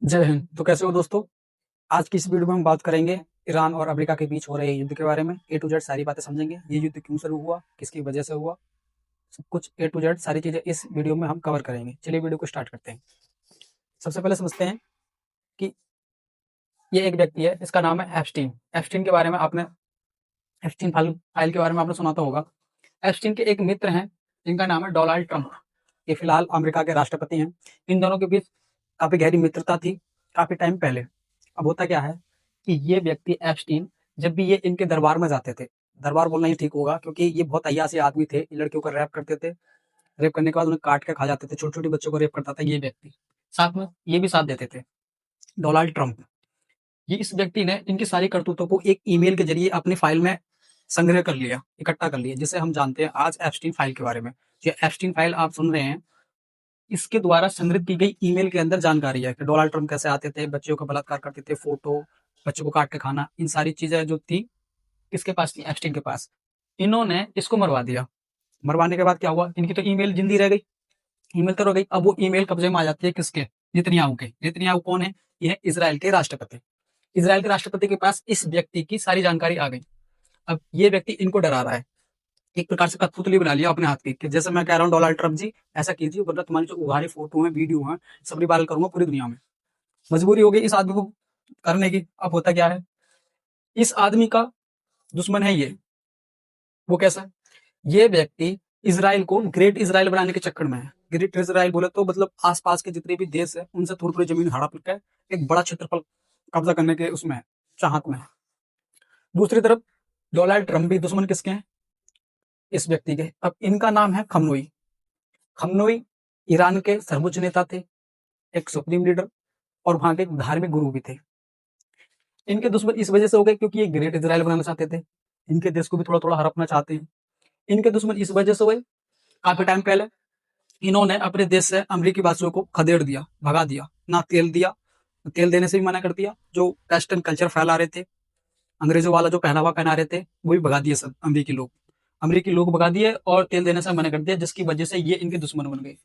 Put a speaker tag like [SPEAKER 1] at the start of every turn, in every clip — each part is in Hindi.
[SPEAKER 1] जय हिंद। तो कैसे हो दोस्तों? आज की इस वीडियो में हम बात करेंगे ईरान और अमेरिका के बीच हो रहे युद्ध के बारे में। ए टू जेड सारी बातें समझेंगे। ये युद्ध क्यों शुरू हुआ, किसकी वजह से हुआ, सब कुछ ए टू जेड सारी चीजें इस वीडियो में हम कवर करेंगे। चलिए वीडियो को स्टार्ट करते हैं। सबसे पहले समझते हैं कि ये एक व्यक्ति है, इसका नाम है एप्स्टीन। एप्स्टीन के बारे में आपने एप्स्टीन फाइल के बारे में आपने सुना तो होगा। एप्स्टीन के एक मित्र हैं जिनका नाम है डोनाल्ड ट्रंप। ये फिलहाल अमेरिका के राष्ट्रपति हैं। इन दोनों के बीच काफी गहरी मित्रता थी काफी टाइम पहले। अब होता क्या है कि ये व्यक्ति एप्स्टीन, जब भी ये इनके दरबार में जाते थे, दरबार बोलना ही ठीक होगा क्योंकि ये बहुत अय्यासी आदमी थे, ये लड़कियों को रैप करते थे। रेप करने के बाद उन्हें काट के खा जाते थे। छोटे छोटे बच्चों को रेप करता था ये व्यक्ति। साथ में ये भी साथ देते थे, डोनाल्ड ट्रंप। ये इस व्यक्ति ने इनकी सारी करतूतों को एक ईमेल के जरिए अपनी फाइल में संग्रह कर लिया, इकट्ठा कर लिया, जिसे हम जानते हैं आज एप्स्टीन फाइल के बारे में। जो एप्स्टीन फाइल आप सुन रहे हैं, इसके द्वारा संग्रहित की गई ईमेल के अंदर जानकारी है कि डोनाल्ड ट्रंप कैसे आते थे, बच्चों का बलात्कार करते थे, फोटो, बच्चों को काट के खाना, इन सारी चीजें जो थी किसके पास थी? एप्स्टीन के पास। इन्होंने इसको मरवा दिया। मरवाने के बाद क्या हुआ? इनकी तो ईमेल जिंदी रह गई, ईमेल तो रह गई। अब वो ईमेल कब्जे में आ जाती है किसके? नेतन्याहू के। नेतन्याहू कौन है? ये है इजराइल के राष्ट्रपति। इजराइल के राष्ट्रपति के पास इस व्यक्ति की सारी जानकारी आ गई। अब ये व्यक्ति इनको डरा रहा है, एक प्रकार से कठपुतली बना लिया अपने हाथ की कि जैसे मैं कह रहा हूँ डोनाल्ड ट्रंप जी ऐसा कीजिए, वरना तुम्हारी जो उघाड़ी फोटो है, वीडियो है, सब वायरल करूंगा पूरी दुनिया में। मजबूरी हो गई इस आदमी को करने की। अब होता क्या है, इस आदमी का दुश्मन है ये। वो कैसा? ये व्यक्ति इसराइल को ग्रेट इसराइल बनाने के चक्कर में है। ग्रेट इसराइल बोले तो मतलब आसपास के जितने भी देश है उनसे थोड़ी थोड़ी जमीन हड़प के एक बड़ा क्षेत्रफल कब्जा करने के उसमें है, चाहत में है। दूसरी तरफ डोनाल्ड ट्रंप भी दुश्मन किसके हैं? इस व्यक्ति के। अब इनका नाम है खमनोई। खमनोई ईरान के सर्वोच्च नेता थे, एक सुप्रीम लीडर, और वहां के एक धार्मिक गुरु भी थे। इनके दुश्मन इस वजह से हो गए क्योंकि ये ग्रेट इसराइल बनाना चाहते थे, इनके देश को भी थोड़ा थोड़ा हड़पना चाहते हैं। इनके दुश्मन इस वजह से हुए, काफी टाइम पहले इन्होंने अपने देश से अमरीकी वासियों को खदेड़ दिया, भगा दिया। ना तेल दिया, तेल देने से भी मना कर दिया। जो वेस्टर्न कल्चर फैला रहे थे, अंग्रेजों वाला जो पहनावा पहना रहे थे, वो भी भगा दिए सब अमरीकी लोग भगा दिए, और तेल देने से मना कर दिया, जिसकी वजह से ये इनके दुश्मन बन गए।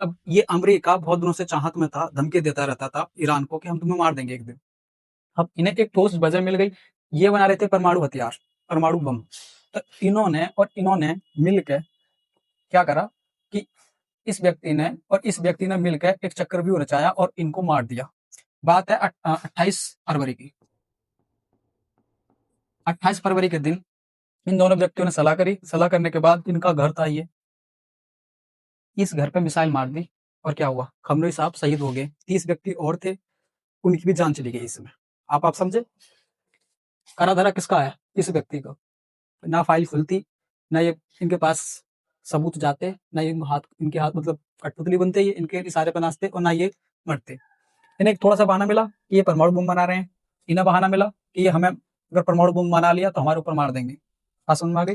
[SPEAKER 1] अब ये अमेरिका बहुत दिनों से चाहत में था, धमकी देता रहता था ईरान को कि हम तुम्हें मार देंगे एक दिन। अब इन्हें एक ठोस वजह मिल गई। ये बना रहे थे परमाणु हथियार, परमाणु बम। तो इन्होंने मिलकर क्या करा कि इस व्यक्ति ने मिलकर एक चक्रव्यूह रचाया और इनको मार दिया। बात है 28 फरवरी की। 28 फरवरी के दिन इन दोनों व्यक्तियों ने सलाह करी। सलाह करने के बाद इनका घर था ये, इस घर पे मिसाइल मार दी। और क्या हुआ? खमनोई साहब शहीद हो गए। 30 व्यक्ति और थे, उनकी भी जान चली गई इसमें। आप समझे? करा धरा किसका है? इस व्यक्ति का। ना फाइल खुलती, ना ये इनके पास सबूत जाते, ना ये इनके हाथ मतलब कठपुतली बनते, ये इनके इशारे पर नाचते, और ना ये मरते। इन्हें एक थोड़ा सा बहाना मिला कि ये परमाणु बम बना रहे हैं। इन्हें बहाना मिला कि ये हमें अगर परमाणु बम बना लिया तो हमारे ऊपर मार देंगे। बात समझ में आ गई?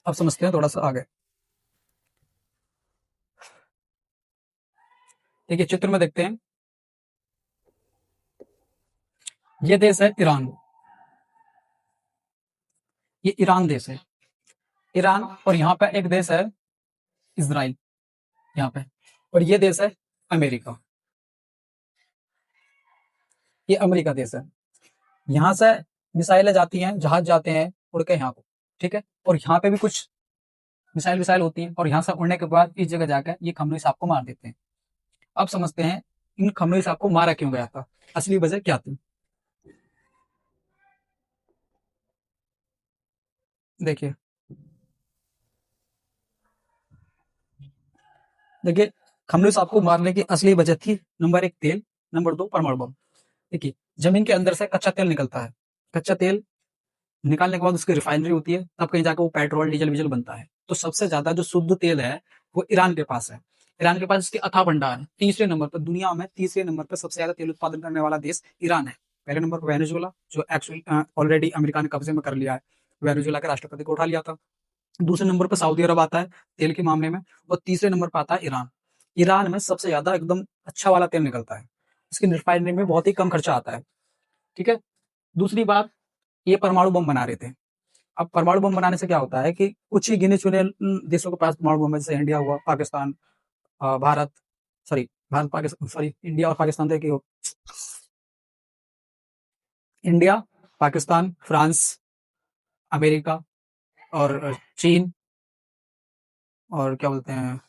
[SPEAKER 1] अब समझते हैं थोड़ा सा आगे। देखिए चित्र में देखते हैं, ये देश है ईरान। ये ईरान देश है, ईरान। और यहाँ पे एक देश है इसराइल, यहाँ पे। और ये देश है अमेरिका, ये अमेरिका देश है। यहाँ से मिसाइलें जाती हैं, जहाज जाते हैं उड़ के यहाँ को, ठीक है। और यहाँ पे भी कुछ मिसाइल विसाइल होती है, और यहाँ से उड़ने के बाद इस जगह जाकर ये खमनोई साहब को मार देते हैं। अब समझते हैं इन खमनोई साहब को मारा क्यों गया था, असली वजह क्या थी। देखिए देखिए खमनोई साहब को मारने की असली वजह थी, नंबर 1 तेल, नंबर 2 परमाणु बम। देखिए जमीन के अंदर से कच्चा तेल निकलता है। कच्चा तेल निकालने के बाद उसकी रिफाइनरी होती है, तब कहीं जाकर वो पेट्रोल डीजल विजल बनता है। तो सबसे ज्यादा जो शुद्ध तेल है वो ईरान के पास है। ईरान के पास इसके अथाह भंडार है। तीसरे नंबर पर दुनिया में, तीसरे नंबर पर सबसे ज्यादा तेल उत्पादन करने वाला देश ईरान है। पहले नंबर पर वेनेजुएला, जो एक्चुअली ऑलरेडी अमेरिका ने कब्जे में कर लिया है, वेनेजुएला के राष्ट्रपति को उठा लिया था। दूसरे नंबर पर सऊदी अरब आता है तेल के मामले में, और तीसरे नंबर पर आता है ईरान। ईरान में सबसे ज्यादा एकदम अच्छा वाला तेल निकलता है, इसकी रिफाइनरी में बहुत ही कम खर्चा आता है, ठीक है। दूसरी बात, ये परमाणु बम बना रहे थे। अब परमाणु बम बनाने से क्या होता है कि कुछ ही गिने चुने देशों के पास परमाणु बम है, जैसे इंडिया हुआ, Pakistan, Bharat, sorry Bharat Pakistan, sorry India और पाकिस्तान थे कि इंडिया, पाकिस्तान, फ्रांस, अमेरिका और चीन, और क्या बोलते हैं,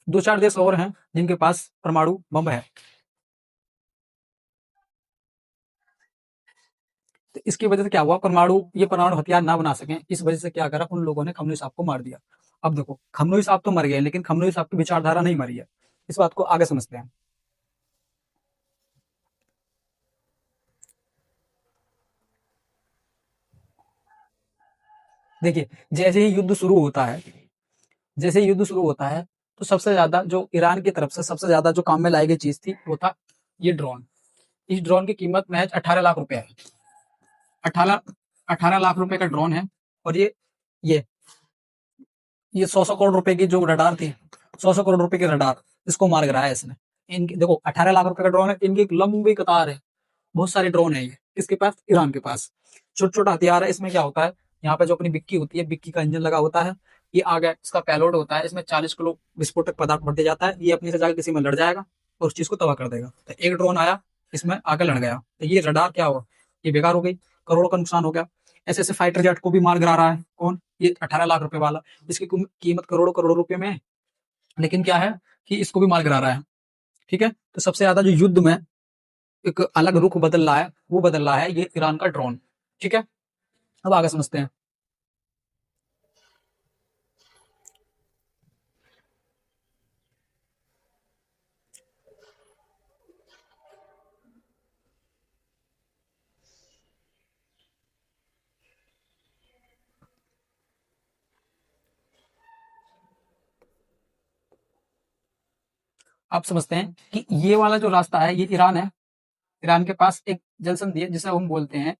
[SPEAKER 1] दो चार देश और हैं जिनके पास परमाणु बम है। तो इसकी वजह से क्या हुआ, ये परमाणु हथियार ना बना सकें, इस वजह से क्या करा, उन लोगों ने खमनोई साहब को मार दिया। अब देखो, खमनोई साहब तो मर गए, लेकिन खमनोई साहब की विचारधारा नहीं मरी है। इस बात को आगे समझते हैं। देखिए, जैसे ही युद्ध शुरू होता है, जैसे ही युद्ध शुरू होता है, तो सबसे ज्यादा जो ईरान की तरफ से सबसे ज्यादा जो काम में लाई गई चीज थी, वो था ये ड्रोन। इस ड्रोन की कीमत महज 18 लाख रुपए है। 18 18 लाख रुपए का ड्रोन है। और ये ये 100 100 करोड़ रुपए की जो रडार थी, 100 100 करोड़ रुपए की रडार, इसको मार गिराया इसने। इनकी देखो, 18 लाख रुपए का ड्रोन है, इनकी एक लंबी कतार है, बहुत सारे ड्रोन है ये किसके पास, ईरान के पास। छोटा छोटा हथियार है। इसमें क्या होता है, यहाँ पे जो अपनी बिक्की होती है, बिक्की का इंजन लगा होता है, ये आगे इसका पेलोड होता है, इसमें 40 किलो विस्फोटक पदार्थ भर दिया जाता है, ये अपनी से जाकर किसी में लड़ जाएगा और उस चीज को तबाह कर देगा। तो एक ड्रोन आया, इसमें आकर लड़ गया, तो ये रडार क्या हुआ, ये बेकार हो गई, करोड़ों का नुकसान हो गया। ऐसे ऐसे फाइटर जेट को भी मार गिरा रहा है कौन, ये 18 लाख रुपए वाला, इसकी कीमत करोड़ों करोड़ों रुपए में है, लेकिन क्या है कि इसको भी मार गिरा रहा है। ठीक है, तो सबसे ज्यादा जो युद्ध में एक अलग रुख बदल रहा है, वो बदल रहा है ये ईरान का ड्रोन। ठीक है, अब आगे समझते हैं। आप समझते हैं कि ये वाला जो रास्ता है, ये ईरान है। ईरान के पास एक जल संधि है जिसे हम बोलते हैं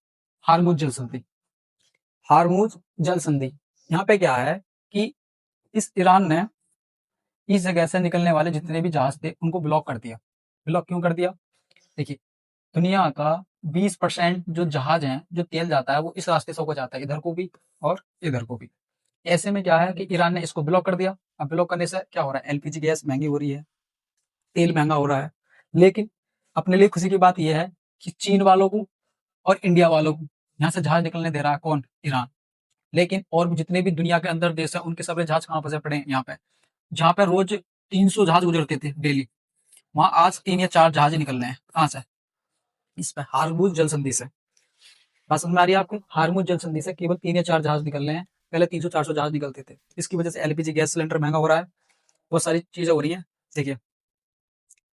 [SPEAKER 1] हारमुज जल संधि। हारमुज जल संधि, यहाँ पे क्या है कि इस ईरान ने इस जगह से निकलने वाले जितने भी जहाज थे उनको ब्लॉक कर दिया। ब्लॉक क्यों कर दिया, देखिए, दुनिया का 20% जो जहाज हैं, जो तेल जाता है, वो इस रास्ते से होकर जाता है, इधर को भी और इधर को भी। ऐसे में क्या है कि ईरान ने इसको ब्लॉक कर दिया। अब ब्लॉक करने से क्या हो रहा है, एलपीजी गैस महंगी हो रही है, तेल महंगा हो रहा है। लेकिन अपने लिए खुशी की बात यह है कि चीन वालों को और इंडिया वालों को यहाँ से जहाज निकलने दे रहा है कौन, ईरान। लेकिन और भी जितने भी दुनिया के अंदर देश है, उनके सारे जहाज कहाँ फंसे पड़े हैं, यहाँ पे, जहाँ पे रोज 300 जहाज गुजरते थे डेली, वहां आज 3 या 4 जहाज ही निकल रहे हैं। कहाँ से, इस पे हारमुज जल संधि से। बात समझ में आ रही है आपको, हारमुज जल संधि से केवल 3 या 4 जहाज निकल रहे हैं, पहले 300 400 जहाज निकलते थे। इसकी वजह से एलपीजी गैस सिलेंडर महंगा हो रहा है, बहुत सारी चीजें हो रही हैं। देखिए,